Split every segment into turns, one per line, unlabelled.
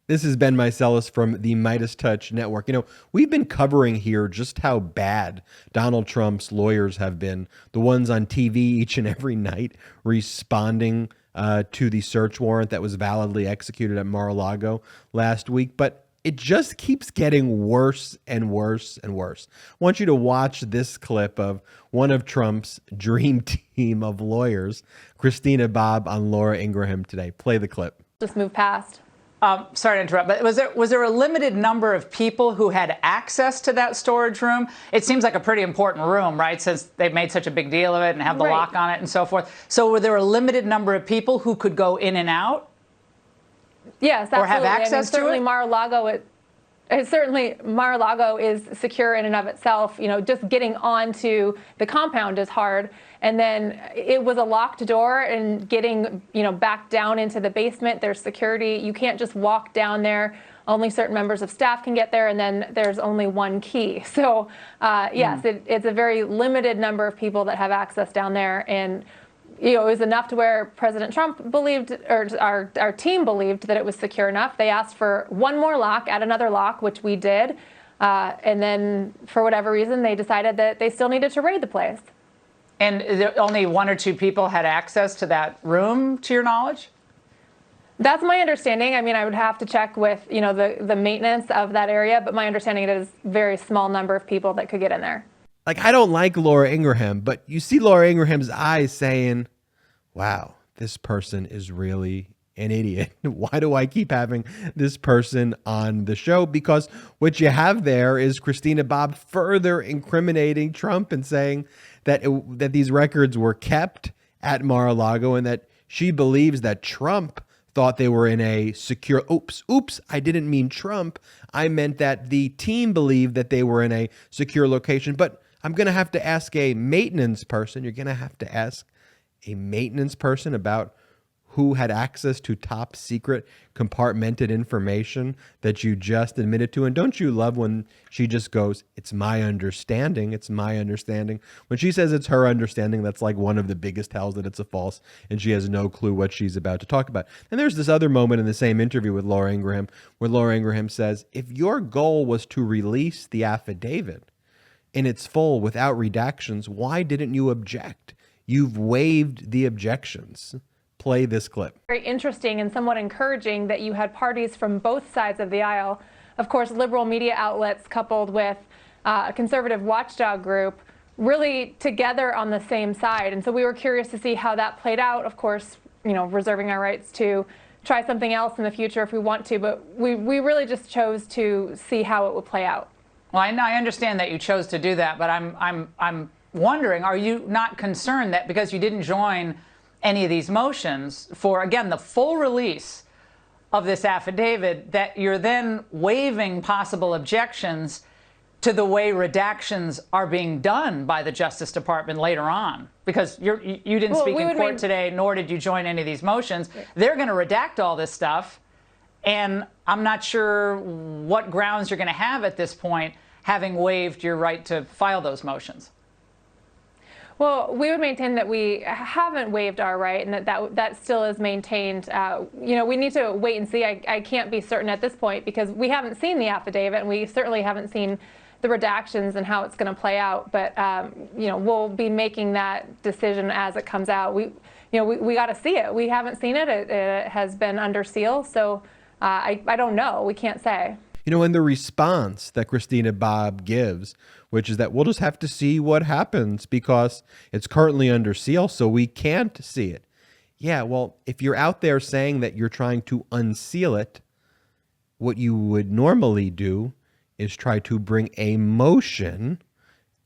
This is Ben Meiselas from the Midas Touch Network. We've been covering here just how bad Donald Trump's lawyers have been, the ones on TV each and every night responding to the search warrant that was validly executed at Mar-a-Lago last week. But it just keeps getting worse and worse and worse. I want you to watch this clip of one of Trump's dream team of lawyers, Christina Bob, on Laura Ingraham today. Play the clip.
Just move past.
Sorry to interrupt, but was there a limited number of people who had access to that storage room? It seems like a pretty important room, right, since they've made such a big deal of it and have the lock on it and so forth. So were there a limited number of people who could go in and out?
Yes, absolutely.
Or have access to it?
Certainly Mar-a-Lago is secure in and of itself. Just getting onto the compound is hard. And then it was a locked door, and getting, back down into the basement, there's security. You can't just walk down there. Only certain members of staff can get there, and then there's only one key. So, yes, it's a very limited number of people that have access down there. And it was enough to where President Trump believed, or our team believed, that it was secure enough. They asked for one more lock, add another lock, which we did. And then, for whatever reason, they decided that they still needed to raid the place.
And only one or two people had access to that room, to your knowledge?
That's my understanding. I mean, I would have to check with, the maintenance of that area, but my understanding it is a very small number of people that could get in there.
I don't like Laura Ingraham, but you see Laura Ingraham's eyes saying, wow, this person is really an idiot. Why do I keep having this person on the show? Because what you have there is Christina Bob further incriminating Trump and saying that these records were kept at Mar-a-Lago, and that she believes that Trump thought they were in a secure, oops, I didn't mean Trump. I meant that the team believed that they were in a secure location. But I'm going to have to ask a maintenance person. You're going to have to ask a maintenance person about who had access to top secret compartmented information that you just admitted to. And don't you love when she just goes, it's my understanding. It's my understanding. When she says it's her understanding, that's like one of the biggest tells that it's a false, and she has no clue what she's about to talk about. And there's this other moment in the same interview with Laura Ingraham where Laura Ingraham says, if your goal was to release the affidavit in its full without redactions, why didn't you object? You've waived the objections. Play this clip.
Very interesting and somewhat encouraging that you had parties from both sides of the aisle. Of course, liberal media outlets coupled with a conservative watchdog group really together on the same side. And so we were curious to see how that played out. Of course, reserving our rights to try something else in the future if we want to, but we really just chose to see how it would play out.
Well, I understand that you chose to do that, but I'm wondering, are you not concerned that because you didn't join any of these motions for, again, the full release of this affidavit, that you're then waiving possible objections to the way redactions are being done by the Justice Department later on? Because you didn't speak in court today, nor did you join any of these motions. They're going to redact all this stuff, and I'm not sure what grounds you're going to have at this point, having waived your right to file those motions.
Well, we would maintain that we haven't waived our right, and that still is maintained. We need to wait and see. I can't be certain at this point because we haven't seen the affidavit, and we certainly haven't seen the redactions and how it's going to play out. But we'll be making that decision as it comes out. We got to see it. We haven't seen it. It has been under seal, so I don't know. We can't say.
And the response that Christina Bob gives, which is that we'll just have to see what happens because it's currently under seal, so we can't see it. Yeah, well, if you're out there saying that you're trying to unseal it, what you would normally do is try to bring a motion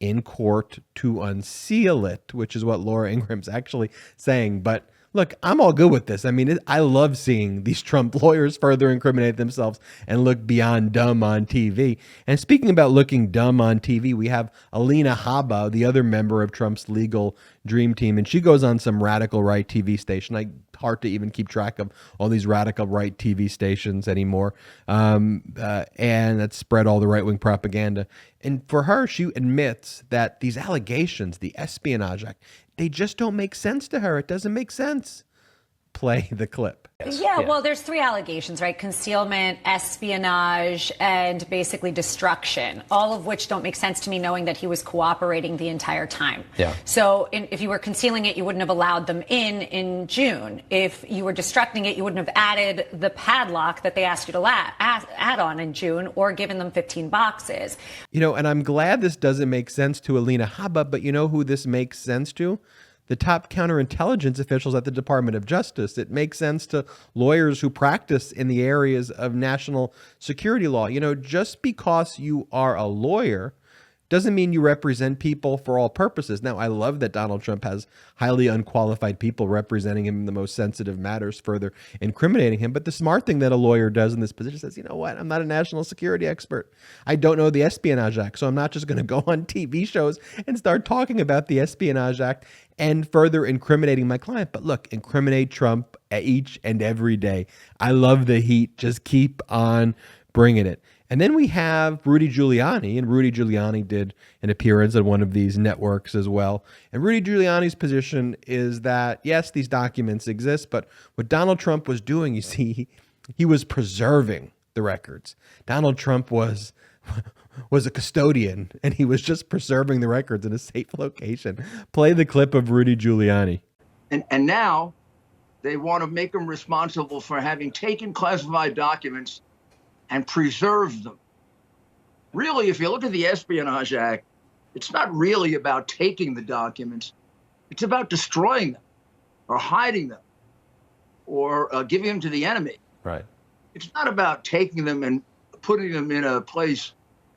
in court to unseal it, which is what Laura Ingraham's actually saying. But look, I'm all good with this. I mean, I love seeing these Trump lawyers further incriminate themselves and look beyond dumb on TV. And speaking about looking dumb on TV, we have Alina Habba, the other member of Trump's legal dream team, and she goes on some radical right TV station. Hard to even keep track of all these radical right TV stations anymore, and that spread all the right-wing propaganda. And for her, she admits that these allegations, the Espionage Act, they just don't make sense to her. It doesn't make sense. Play the clip.
Yeah, well, there's three allegations, right? Concealment, espionage, and basically destruction, all of which don't make sense to me knowing that he was cooperating the entire time.
Yeah.
So if you were concealing it, you wouldn't have allowed them in June. If you were destructing it, you wouldn't have added the padlock that they asked you to add on in June or given them 15 boxes.
You know, and I'm glad this doesn't make sense to Alina Habba, but you know who this makes sense to? The top counterintelligence officials at the Department of Justice. It makes sense to lawyers who practice in the areas of national security law. You know, just because you are a lawyer doesn't mean you represent people for all purposes. Now, I love that Donald Trump has highly unqualified people representing him in the most sensitive matters, further incriminating him. But the smart thing that a lawyer does in this position says, you know what, I'm not a national security expert. I don't know the Espionage Act, so I'm not just going to go on TV shows and start talking about the Espionage Act and further incriminating my client. But look, incriminate Trump each and every day. I love the heat. Just keep on bringing it. And then we have Rudy Giuliani, and Rudy Giuliani did an appearance on one of these networks as well. And Rudy Giuliani's position is that, yes, these documents exist, but what Donald Trump was doing, you see, he was preserving the records. Donald Trump was a custodian, and he was just preserving the records in a safe location. Play the clip of Rudy Giuliani.
And now they want to make him responsible for having taken classified documents and preserve them. Really, if you look at the Espionage Act, it's not really about taking the documents. It's about destroying them or hiding them or giving them to the enemy.
Right.
It's not about taking them and putting them in a place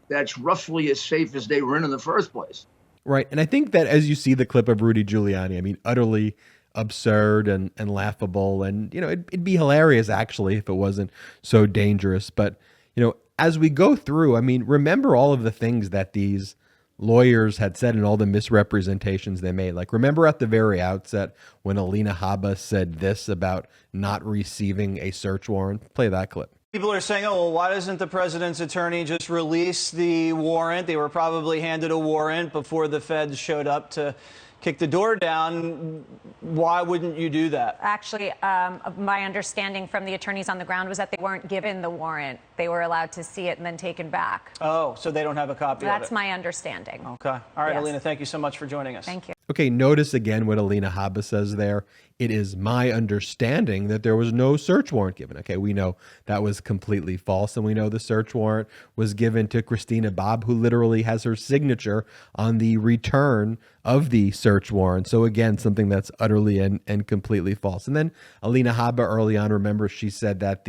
that's roughly as safe as they were in the first place.
Right. And I think that as you see the clip of Rudy Giuliani, I mean, utterly absurd and laughable. And, you know, it'd be hilarious, actually, if it wasn't so dangerous. But, you know, as we go through, I mean, remember all of the things that these lawyers had said and all the misrepresentations they made. Like, remember at the very outset when Alina Habba said this about not receiving a search warrant? Play that clip.
People are saying, oh, well, why doesn't the president's attorney just release the warrant? They were probably handed a warrant before the feds showed up to kick the door down. Why wouldn't you do that?
Actually, my understanding from the attorneys on the ground was that they weren't given the warrant. They were allowed to see it and then taken back.
Oh, so they don't have a copy of it?
That's my understanding.
Okay. All right,
Yes.
Alina, thank you so much for joining us.
Thank you.
Okay, notice again what Alina Habba says there. It is my understanding that there was no search warrant given. Okay, we know that was completely false, and we know the search warrant was given to Christina Bob, who literally has her signature on the return of the search warrant. So again, something that's utterly and completely false. And then Alina Habba early on, remember, she said that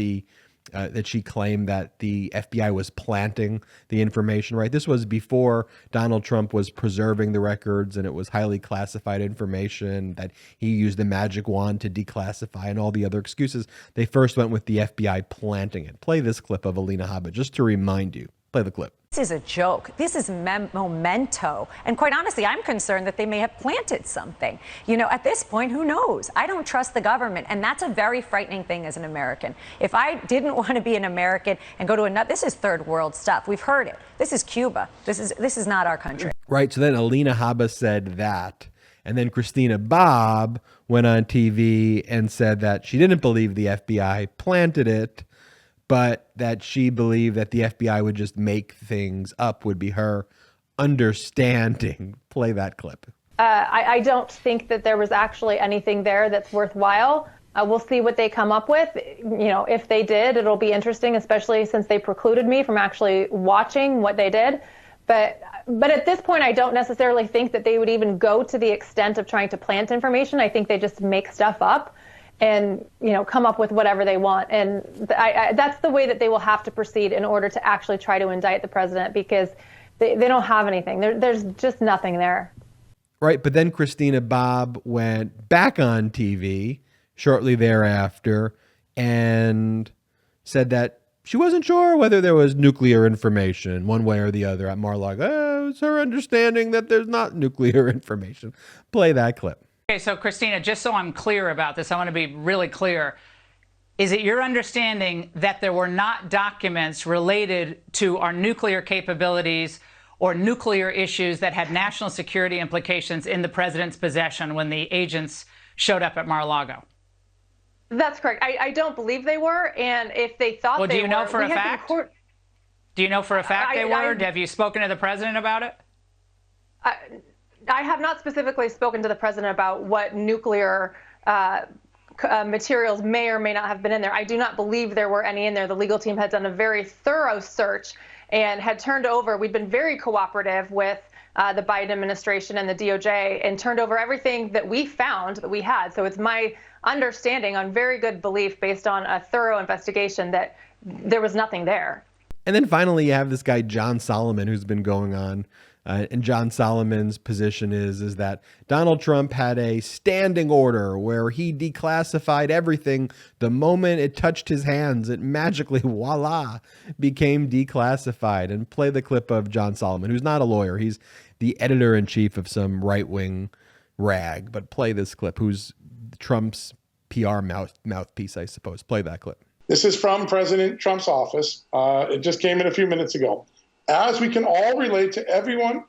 that she claimed that the FBI was planting the information, right? This was before Donald Trump was preserving the records, and it was highly classified information that he used a magic wand to declassify and all the other excuses. They first went with the FBI planting it. Play this clip of Alina Habba just to remind you. Play the clip.
This is a joke. This is memento. And quite honestly, I'm concerned that they may have planted something. You know, at this point, who knows? I don't trust the government. And that's a very frightening thing as an American. If I didn't want to be an American and go to another, this is third world stuff. We've heard it. This is Cuba. This is not our country.
Right. So then Alina Habba said that. And then Christina Bob went on TV and said that she didn't believe the FBI planted it, but that she believed that the FBI would just make things up, would be her understanding. Play that clip.
I don't think that there was actually anything there that's worthwhile. We'll see what they come up with. You know, if they did, it'll be interesting, especially since they precluded me from actually watching what they did. But at this point, I don't necessarily think that they would even go to the extent of trying to plant information. I think they just make stuff up and, you know, come up with whatever they want. And that's the way that they will have to proceed in order to actually try to indict the president, because they don't have anything. There's just nothing there.
Right. But then Christina Bob went back on TV shortly thereafter and said that she wasn't sure whether there was nuclear information one way or the other at Mar-a-Lago. It's her understanding that there's not nuclear information. Play that clip.
Okay, so Christina, just so I'm clear about this, I want to be really clear. Is it your understanding that there were not documents related to our nuclear capabilities or nuclear issues that had national security implications in the president's possession when the agents showed up at Mar-a-Lago?
That's correct. I don't believe they were, and if they thought
Well,
they
do you know
were,
for a fact? Do you know for a fact they were? Have you spoken to the president about it?
I have not specifically spoken to the president about what nuclear materials may or may not have been in there. I do not believe there were any in there. The legal team had done a very thorough search and had turned over. We'd been very cooperative with the Biden administration and the DOJ and turned over everything that we found that we had. So it's my understanding on very good belief based on a thorough investigation that there was nothing there.
And then finally, you have this guy, John Solomon, who's been going on. And John Solomon's position is that Donald Trump had a standing order where he declassified everything. The moment it touched his hands, it magically, voila, became declassified. And play the clip of John Solomon, who's not a lawyer. He's the editor-in-chief of some right-wing rag. But play this clip, who's Trump's PR mouthpiece, I suppose. Play that clip.
This is from President Trump's office. It just came in a few minutes ago. As we can all relate to, everyone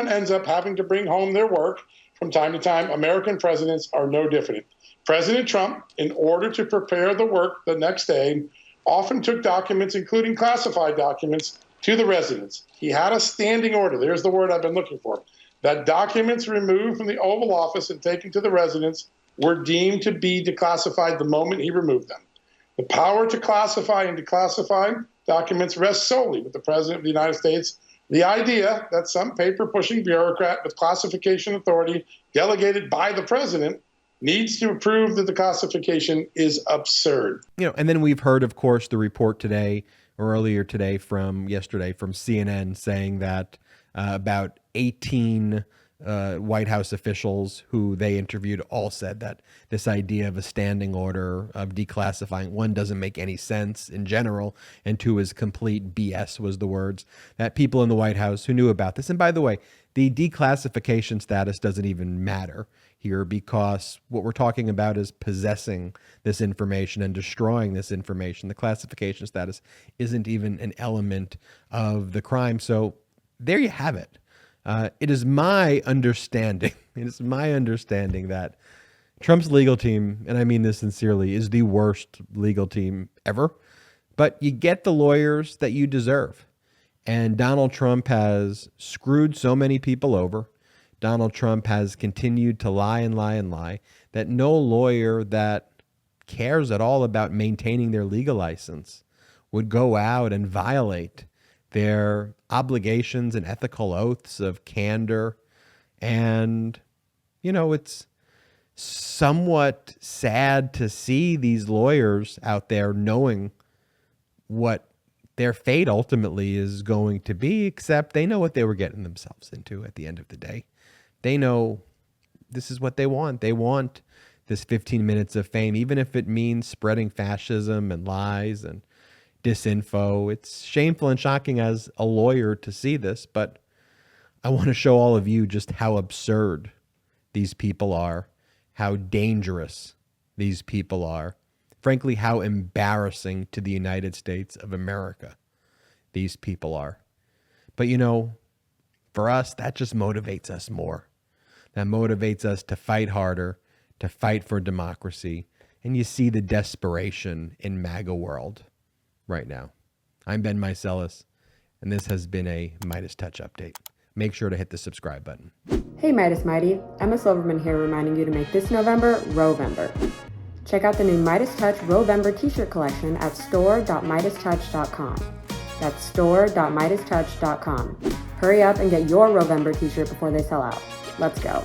ends up having to bring home their work from time to time. American presidents are no different. President Trump, in order to prepare the work the next day, often took documents, including classified documents, to the residence. He had a standing order. There's the word I've been looking for. That documents removed from the Oval Office and taken to the residence were deemed to be declassified the moment he removed them. The power to classify and declassify documents rests solely with the President of the United States. The idea that some paper-pushing bureaucrat with classification authority delegated by the President needs to approve that the classification is absurd.
And then we've heard, of course, the report today or earlier today from CNN saying that about 18 White House officials who they interviewed all said that this idea of a standing order of declassifying, one, doesn't make any sense in general, and two, is complete BS, was the words. That people in the White House who knew about this, and by the way, the declassification status doesn't even matter here, because what we're talking about is possessing this information and destroying this information. The classification status isn't even an element of the crime. So there you have it. It is my understanding that Trump's legal team, and I mean this sincerely, is the worst legal team ever. But you get the lawyers that you deserve. And Donald Trump has screwed so many people over. Donald Trump has continued to lie and lie and lie, that no lawyer that cares at all about maintaining their legal license would go out and violate their obligations and ethical oaths of candor. And, it's somewhat sad to see these lawyers out there knowing what their fate ultimately is going to be, except they know what they were getting themselves into at the end of the day. They know this is what they want. They want this 15 minutes of fame, even if it means spreading fascism and lies and disinfo. It's shameful and shocking as a lawyer to see this, but I want to show all of you just how absurd these people are, how dangerous these people are, frankly, how embarrassing to the United States of America these people are. But for us, that just motivates us more. That motivates us to fight harder, to fight for democracy. And you see the desperation in MAGA world right now. I'm Ben Meiselas, and this has been a Midas Touch update. Make sure to hit the subscribe button.
Hey Midas Mighty, Emma Silverman here, reminding you to make this November Rovember. Check out the new Midas Touch Rovember t-shirt collection at store.MeidasTouch.com. That's store.MeidasTouch.com. Hurry up and get your Rovember t-shirt before they sell out. Let's go.